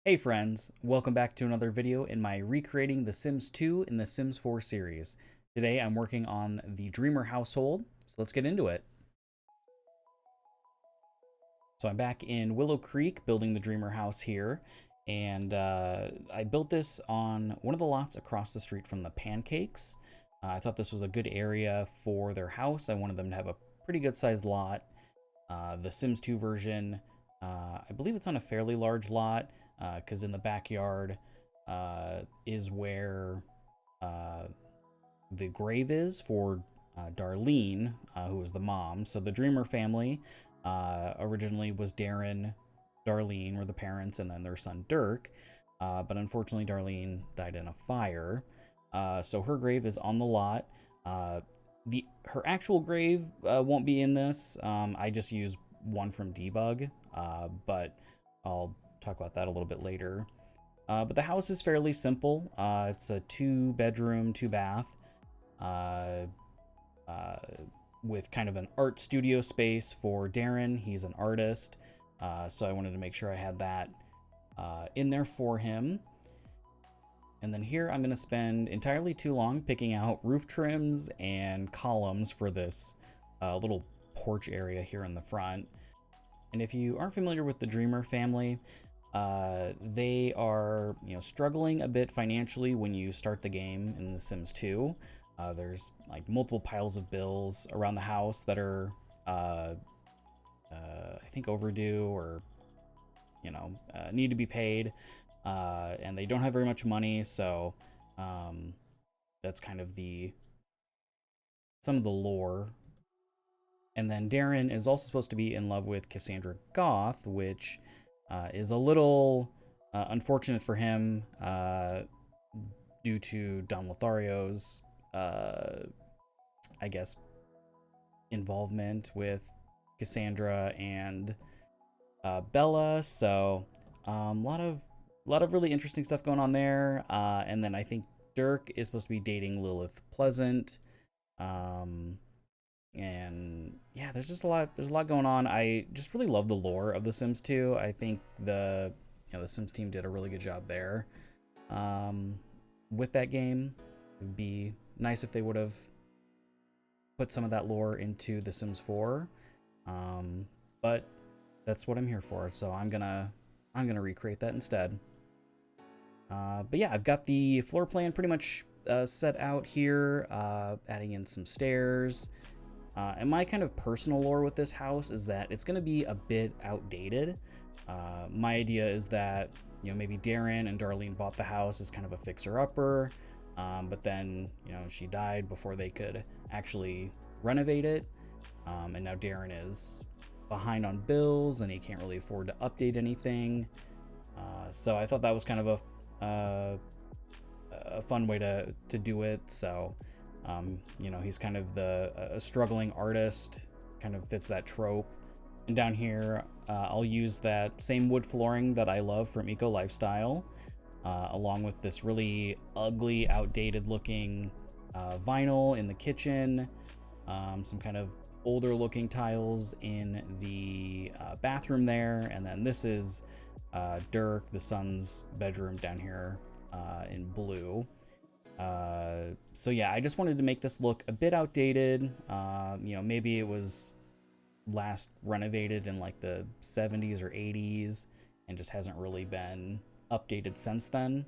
Hey friends, welcome back to another video in my Recreating The Sims 2 in The Sims 4 series. Today I'm working on the Dreamer household, so let's get into it. So I'm back in Willow Creek building the Dreamer house here, and I built this on one of the lots across the street from the Pancakes. I thought this was a good area for their house. I wanted them to have a pretty good sized lot. The Sims 2 version, I believe it's on a fairly large lot, because in the backyard is where the grave is for Darlene, who was the mom. So the Dreamer family originally was Darren, Darlene were the parents, and then their son Dirk. But unfortunately, Darlene died in a fire. So her grave is on the lot. Her actual grave won't be in this. I just use one from Debug, but I'll talk about that a little bit later. But the house is fairly simple. It's a 2-bedroom, 2-bath, with kind of an art studio space for Darren. He's an artist, so I wanted to make sure I had that in there for him. And then here I'm going to spend entirely too long picking out roof trims and columns for this little porch area here in the front. And if you aren't familiar with the Dreamer family, they are struggling a bit financially when you start the game in The Sims 2. There's like multiple piles of bills around the house that are I think overdue or need to be paid. And they don't have very much money, so that's kind of some of the lore. And then Darren is also supposed to be in love with Cassandra Goth, which is a little unfortunate for him due to Don Lothario's, I guess, involvement with Cassandra and Bella. So a lot of really interesting stuff going on there. And then I think Dirk is supposed to be dating Lilith Pleasant. And yeah, there's a lot going on. I just really love the lore of The Sims 2. I think the Sims team did a really good job there with that game. It'd be nice if they would have put some of that lore into The Sims 4. But that's what I'm here for. So I'm gonna recreate that instead. But yeah, I've got the floor plan pretty much set out here, adding in some stairs. And my kind of personal lore with this house is that it's going to be a bit outdated. My idea is that, maybe Darren and Darlene bought the house as kind of a fixer-upper, but then, she died before they could actually renovate it. And now Darren is behind on bills and he can't really afford to update anything. So I thought that was kind of a fun way to do it. So he's kind of a struggling artist, kind of fits that trope. And down here, I'll use that same wood flooring that I love from Eco Lifestyle, along with this really ugly, outdated looking vinyl in the kitchen, some kind of older looking tiles in the bathroom there. And then this is Dirk, the son's bedroom down here in blue. So yeah, I just wanted to make this look a bit outdated. Maybe it was last renovated in like the 70s or 80s and just hasn't really been updated since then.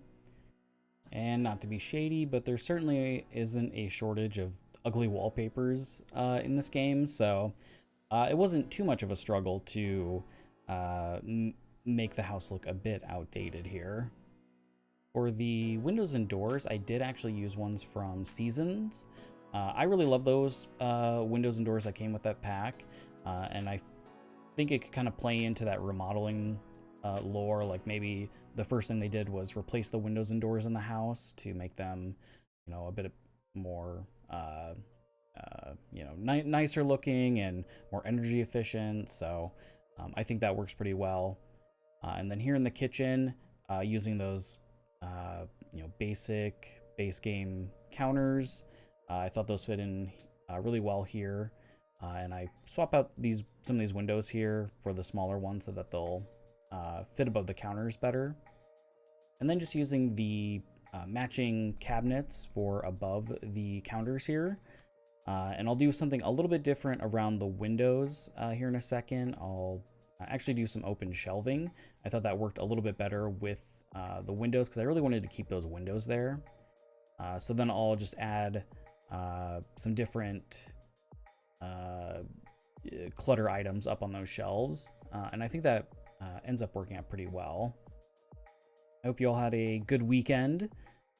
And not to be shady, but there certainly isn't a shortage of ugly wallpapers in this game, so it wasn't too much of a struggle to make the house look a bit outdated here. For the windows and doors, I did actually use ones from Seasons. I really love those windows and doors that came with that pack, and I think it could kind of play into that remodeling lore. Like maybe the first thing they did was replace the windows and doors in the house to make them, a bit more, nicer looking and more energy efficient. So I think that works pretty well. And then here in the kitchen, using those basic base game counters. I thought those fit in really well here. And I swap out some of these windows here for the smaller ones so that they'll fit above the counters better. And then just using the matching cabinets for above the counters here. And I'll do something a little bit different around the windows here in a second. I'll actually do some open shelving. I thought that worked a little bit better with the windows because I really wanted to keep those windows there. So then I'll just add some different clutter items up on those shelves. And I think that ends up working out pretty well. I hope you all had a good weekend.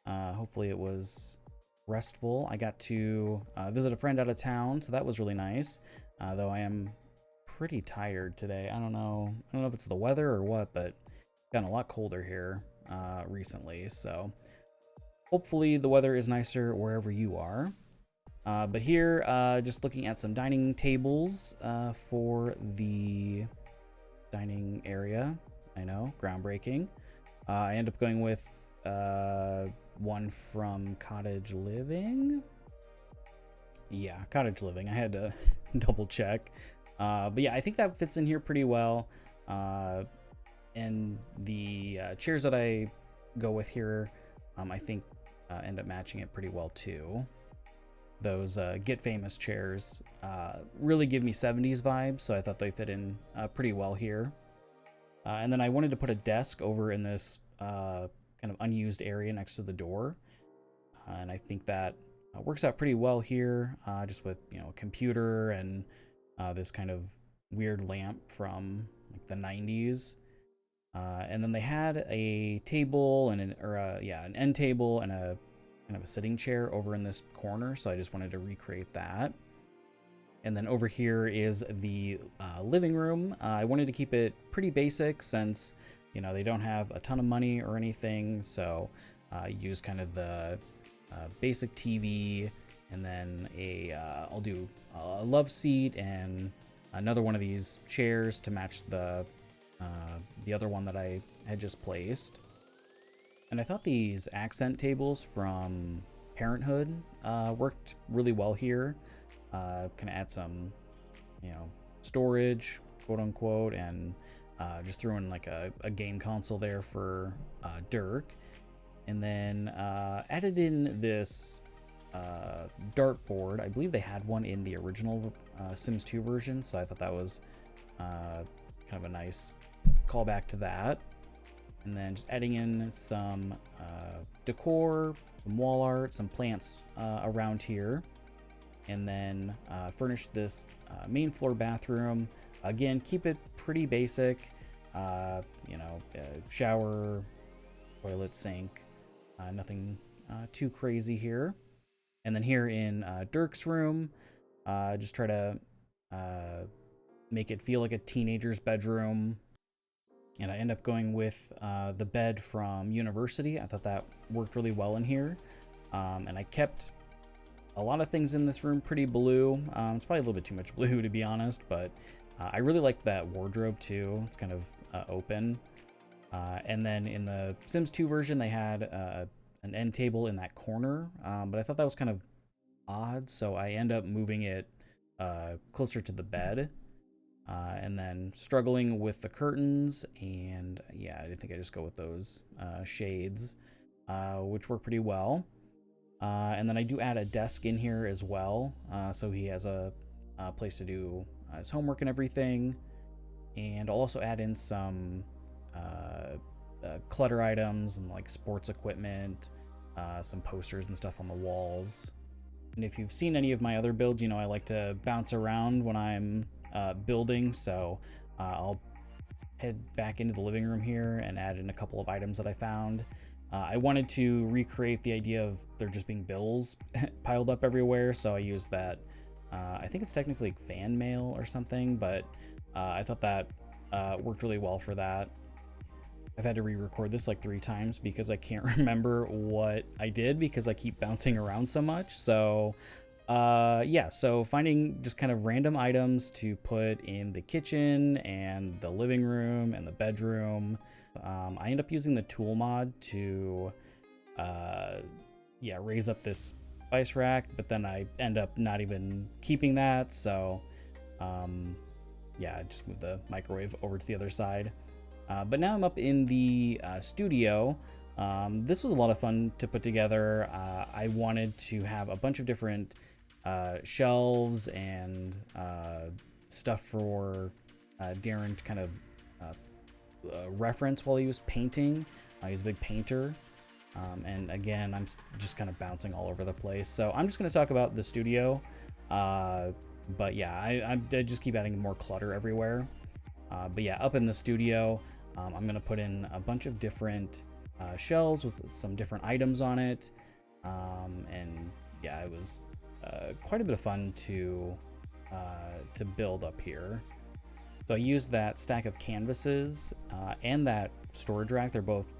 Hopefully it was restful. I got to visit a friend out of town, so that was really nice. Though I am pretty tired today. I don't know if it's the weather or what, but it's gotten a lot colder here recently. So hopefully the weather is nicer wherever you are. But here, just looking at some dining tables for the dining area. I know, groundbreaking. I end up going with one from Cottage Living. Yeah, Cottage Living. I had to double check. But yeah, I think that fits in here pretty well. And the chairs that I go with here, I think end up matching it pretty well too. Those Get Famous chairs really give me 70s vibes, so I thought they fit in pretty well here. And then I wanted to put a desk over in this kind of unused area next to the door. And I think that works out pretty well here, just with, you know, a computer and this kind of weird lamp from like the 90s. And then they had a table and an end table and a kind of a sitting chair over in this corner. So I just wanted to recreate that. And then over here is the living room. I wanted to keep it pretty basic since, you know, they don't have a ton of money or anything. So use kind of the basic TV, and then I'll do a love seat and another one of these chairs to match the other one that I had just placed. And I thought these accent tables from Parenthood worked really well here. Kind of add some, you know, storage, quote unquote, and just threw in like a game console there for Dirk. And then added in this dartboard. I believe they had one in the original Sims 2 version, so I thought that was kind of a nice callback to that. And then just adding in some decor, some wall art, some plants around here. And then furnish this main floor bathroom. Again, keep it pretty basic. You know, shower, toilet, sink. Nothing too crazy here. And then here in Dirk's room, just try to make it feel like a teenager's bedroom. And I end up going with the bed from University. I thought that worked really well in here. And I kept a lot of things in this room pretty blue. It's probably a little bit too much blue, to be honest, but I really like that wardrobe too. It's kind of open. And then in the Sims 2 version, they had an end table in that corner, but I thought that was kind of odd, so I end up moving it closer to the bed. And then struggling with the curtains, and yeah, I think I just go with those shades, which work pretty well. And then I do add a desk in here as well, so he has a place to do his homework and everything. And I'll also add in some clutter items and like sports equipment, some posters and stuff on the walls. And if you've seen any of my other builds, you know I like to bounce around when I'm building, so I'll head back into the living room here and add in a couple of items that I found. I wanted to recreate the idea of there just being bills piled up everywhere, so I used that. I think it's technically fan mail or something, but I thought that worked really well for that. I've had to re-record this like 3 times because I can't remember what I did because I keep bouncing around so much. So yeah, so finding just kind of random items to put in the kitchen and the living room and the bedroom. I end up using the tool mod to raise up this spice rack, but then I end up not even keeping that, so I just moved the microwave over to the other side. But now I'm up in the studio. This was a lot of fun to put together. I wanted to have a bunch of different shelves and stuff for Darren to kind of reference while he was painting. He's a big painter. And again, I'm just kind of bouncing all over the place. So I'm just going to talk about the studio. But yeah, I just keep adding more clutter everywhere. But yeah, up in the studio, I'm going to put in a bunch of different shelves with some different items on it. And yeah, it was quite a bit of fun to build up here. So I used that stack of canvases and that storage rack. They're both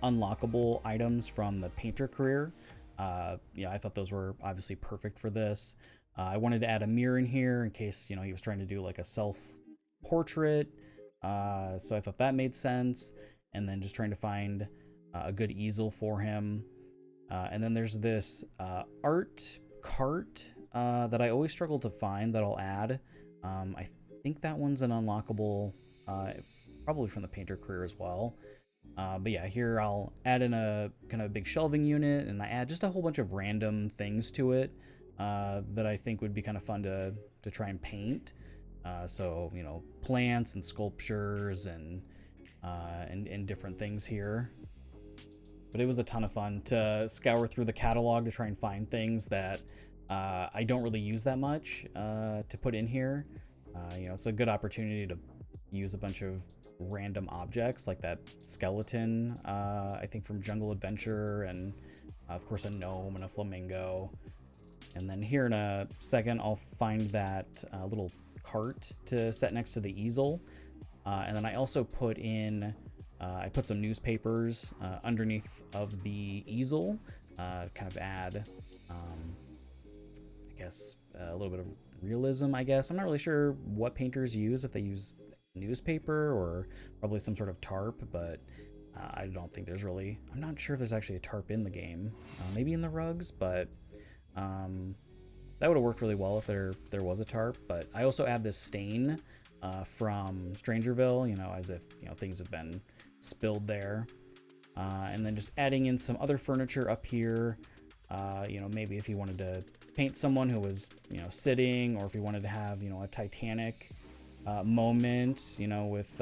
unlockable items from the painter career. Yeah, I thought those were obviously perfect for this. I wanted to add a mirror in here in case, you know, he was trying to do like a self-portrait. So I thought that made sense. And then just trying to find a good easel for him. And then there's this art cart that I always struggle to find that I'll add. I think that one's an unlockable, probably from the painter career as well. But yeah, here I'll add in a kind of big shelving unit, and I add just a whole bunch of random things to it that I think would be kind of fun to try and paint. So, you know, plants and sculptures and different things here. But it was a ton of fun to scour through the catalog to try and find things that I don't really use that much to put in here. You know, it's a good opportunity to use a bunch of random objects like that skeleton, I think from Jungle Adventure, and of course a gnome and a flamingo. And then here in a second, I'll find that little cart to set next to the easel. And then I also put in, I put some newspapers underneath of the easel, kind of add, I guess, a little bit of realism, I guess. I'm not really sure what painters use, if they use newspaper or probably some sort of tarp, but I don't think there's really, I'm not sure if there's actually a tarp in the game, maybe in the rugs, but that would have worked really well if there was a tarp. But I also add this stain from Strangerville, you know, as if, you know, things have been spilled there. And then just adding in some other furniture up here, you know, maybe if you wanted to paint someone who was, you know, sitting, or if you wanted to have, you know, a Titanic moment, you know, with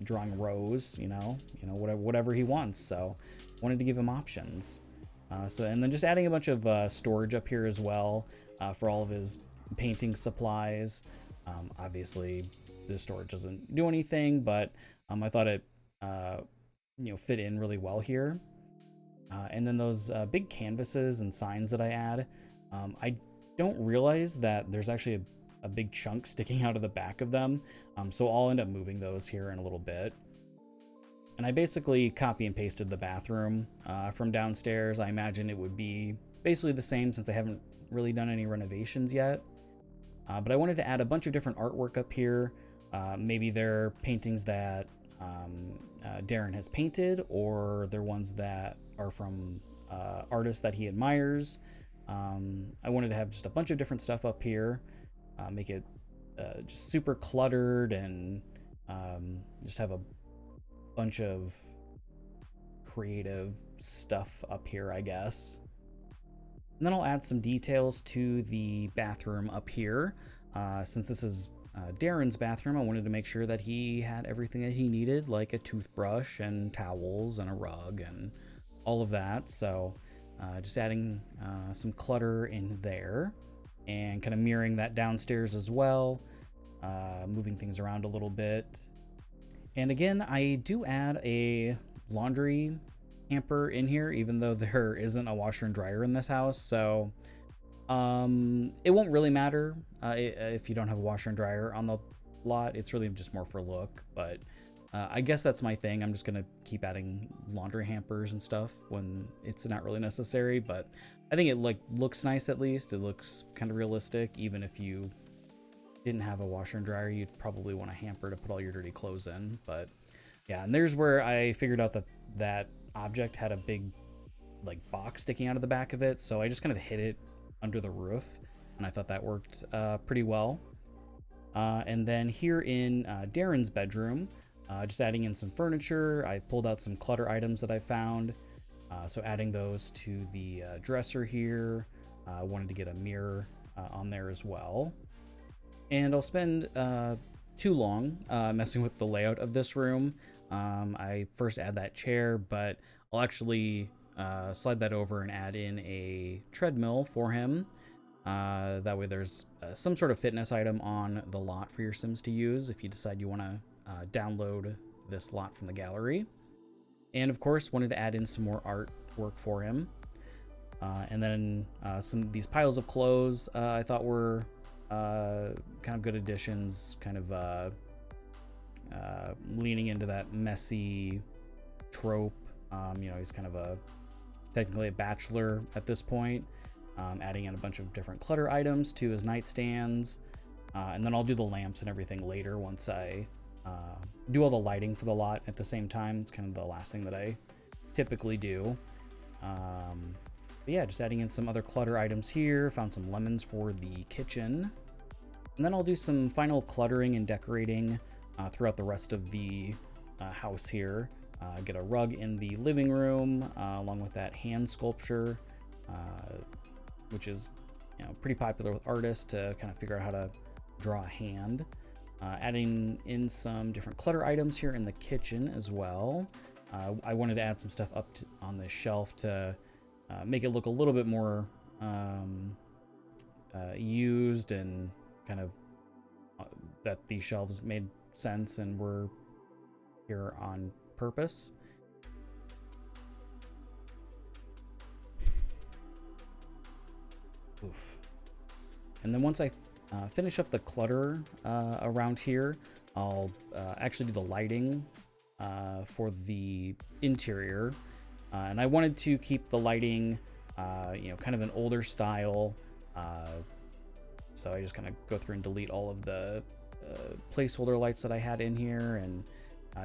drawing Rose, you know, whatever he wants. So wanted to give him options. So, and then just adding a bunch of storage up here as well for all of his painting supplies. Obviously the storage doesn't do anything, but I thought it, you know, fit in really well here. And then those big canvases and signs that I add, I don't realize that there's actually a big chunk sticking out of the back of them. So I'll end up moving those here in a little bit. And I basically copy and pasted the bathroom from downstairs. I imagine it would be basically the same since I haven't really done any renovations yet. But I wanted to add a bunch of different artwork up here. Maybe they're paintings that Darren has painted, or they're ones that are from artists that he admires. I wanted to have just a bunch of different stuff up here, make it just super cluttered, and just have a bunch of creative stuff up here, I guess. And then I'll add some details to the bathroom up here. Since this is Darren's bathroom, I wanted to make sure that he had everything that he needed, like a toothbrush and towels and a rug and all of that. So just adding some clutter in there and kind of mirroring that downstairs as well, moving things around a little bit. And again, I do add a laundry hamper in here, even though there isn't a washer and dryer in this house. So it won't really matter if you don't have a washer and dryer on the lot. It's really just more for look, but I guess that's my thing. I'm just gonna keep adding laundry hampers and stuff when it's not really necessary, but I think it looks nice. At least it looks kind of realistic. Even if you didn't have a washer and dryer, you'd probably want a hamper to put all your dirty clothes in. But yeah, and there's where I figured out that that object had a big like box sticking out of the back of it, so I just kind of hid it under the roof, and I thought that worked pretty well. And then here in Darren's bedroom, Just adding in some furniture. I pulled out some clutter items that I found. So adding those to the dresser here. I wanted to get a mirror on there as well. And I'll spend too long messing with the layout of this room. I first add that chair, but I'll actually slide that over and add in a treadmill for him. That way there's some sort of fitness item on the lot for your Sims to use if you decide you want to download this lot from the gallery. And of course, wanted to add in some more artwork for him. And then some of these piles of clothes I thought were kind of good additions, kind of leaning into that messy trope. You know, he's kind of technically a bachelor at this point. Adding in a bunch of different clutter items to his nightstands. And then I'll do the lamps and everything later once I do all the lighting for the lot at the same time. It's kind of the last thing that I typically do. But yeah, just adding in some other clutter items here. Found some lemons for the kitchen. And then I'll do some final cluttering and decorating throughout the rest of the house here. Get a rug in the living room along with that hand sculpture, which is, you know, pretty popular with artists to kind of figure out how to draw a hand. Adding in some different clutter items here in the kitchen as well. I wanted to add some stuff up on the shelf to make it look a little bit more used, and kind of that these shelves made sense and were here on purpose. Oof. And then once I finish up the clutter around here, I'll actually do the lighting for the interior. And I wanted to keep the lighting, you know, kind of an older style. So I just kind of go through and delete all of the placeholder lights that I had in here, and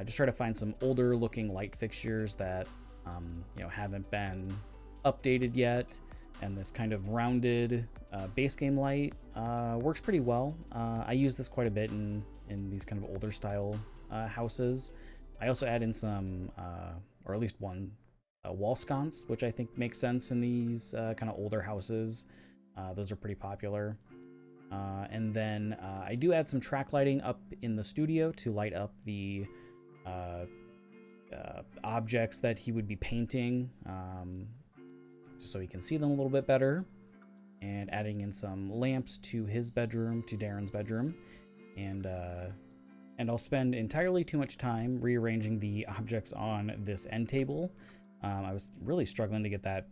just try to find some older looking light fixtures that, you know, haven't been updated yet. And this kind of rounded base game light works pretty well. I use this quite a bit in these kind of older style houses. I also add in some, or at least one, wall sconce, which I think makes sense in these kind of older houses. Those are pretty popular. And then I do add some track lighting up in the studio to light up the objects that he would be painting, just so he can see them a little bit better. And adding in some lamps to his bedroom, to Darren's bedroom. And I'll spend entirely too much time rearranging the objects on this end table. I was really struggling to get that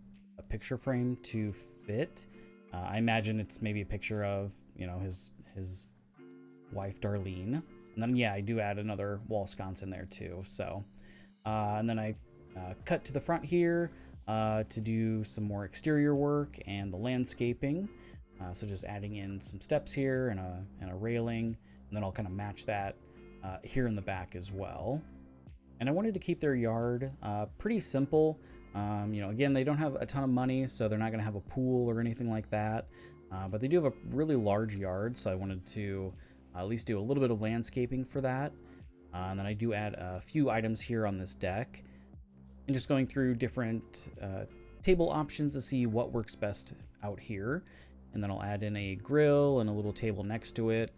picture frame to fit. I imagine it's maybe a picture of, you know, his wife Darlene. And then, yeah, I do add another wall sconce in there too. So, and then I cut to the front here to do some more exterior work and the landscaping. So just adding in some steps here and a railing, and then I'll kind of match that here in the back as well. And I wanted to keep their yard pretty simple. You know, again, they don't have a ton of money, so they're not going to have a pool or anything like that. But they do have a really large yard, so I wanted to at least do a little bit of landscaping for that. And then I do add a few items here on this deck. And just going through different table options to see what works best out here. And then I'll add in a grill and a little table next to it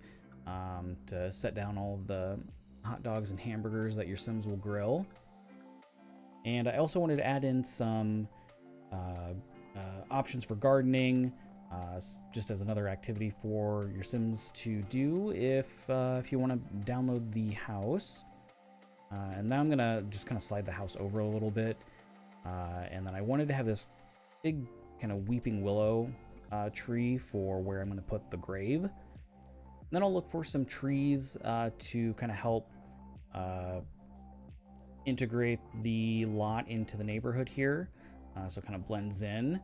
to set down all of the hot dogs and hamburgers that your Sims will grill. And I also wanted to add in some options for gardening, just as another activity for your Sims to do if you want to download the house. And now I'm gonna just kind of slide the house over a little bit, and then I wanted to have this big kind of weeping willow tree for where I'm gonna put the grave. And then I'll look for some trees to kind of help integrate the lot into the neighborhood here, so it kind of blends in.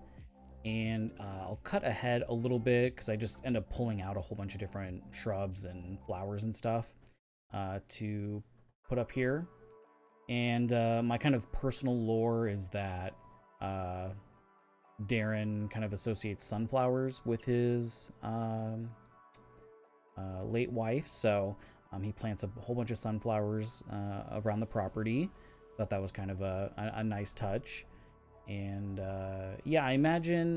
And I'll cut ahead a little bit because I just end up pulling out a whole bunch of different shrubs and flowers and stuff to put up here. And my kind of personal lore is that Darren kind of associates sunflowers with his late wife, so He plants a whole bunch of sunflowers around the property. Thought that was kind of a nice touch. And yeah, I imagine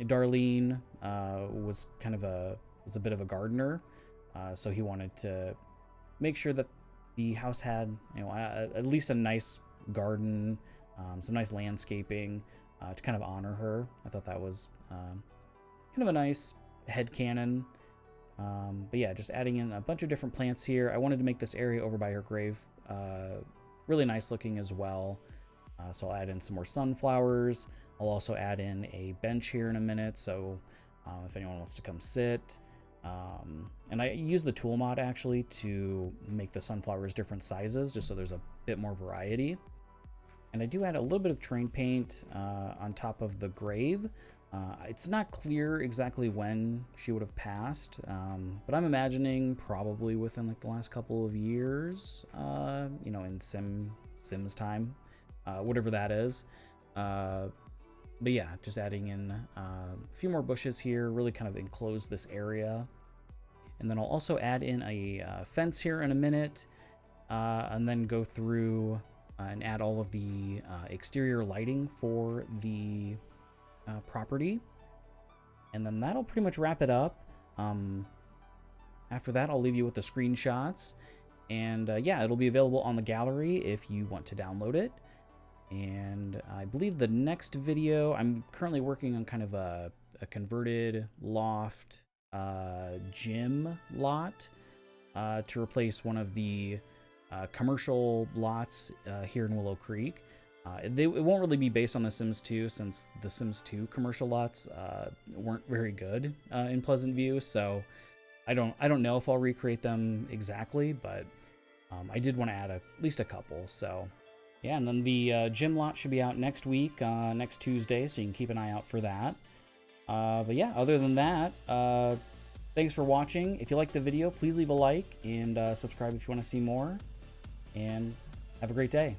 Darlene was a bit of a gardener, so he wanted to make sure that the house had, you know, at least a nice garden, some nice landscaping to kind of honor her. I thought that was kind of a nice headcanon. But yeah, just adding in a bunch of different plants here. I wanted to make this area over by her grave really nice looking as well. So I'll add in some more sunflowers. I'll also add in a bench here in a minute, so if anyone wants to come sit. And I use the tool mod actually to make the sunflowers different sizes, just so there's a bit more variety. And I do add a little bit of terrain paint on top of the grave. It's not clear exactly when she would have passed, but I'm imagining probably within like the last couple of years, you know, in Sims time, whatever that is. But yeah, just adding in a few more bushes here, really kind of enclose this area. And then I'll also add in a fence here in a minute, and then go through and add all of the exterior lighting for the property. And then that'll pretty much wrap it up. After that, I'll leave you with the screenshots. And yeah, it'll be available on the gallery if you want to download it. And I believe the next video, I'm currently working on kind of a converted loft gym lot to replace one of the commercial lots here in Willow Creek. It won't really be based on The Sims 2, since The Sims 2 commercial lots weren't very good in Pleasant View, so I don't know if I'll recreate them exactly, but I did want to add at least a couple. So yeah, and then the gym lot should be out next week, next Tuesday, so you can keep an eye out for that. But yeah, other than that, thanks for watching. If you liked the video, please leave a like and subscribe if you want to see more. And have a great day.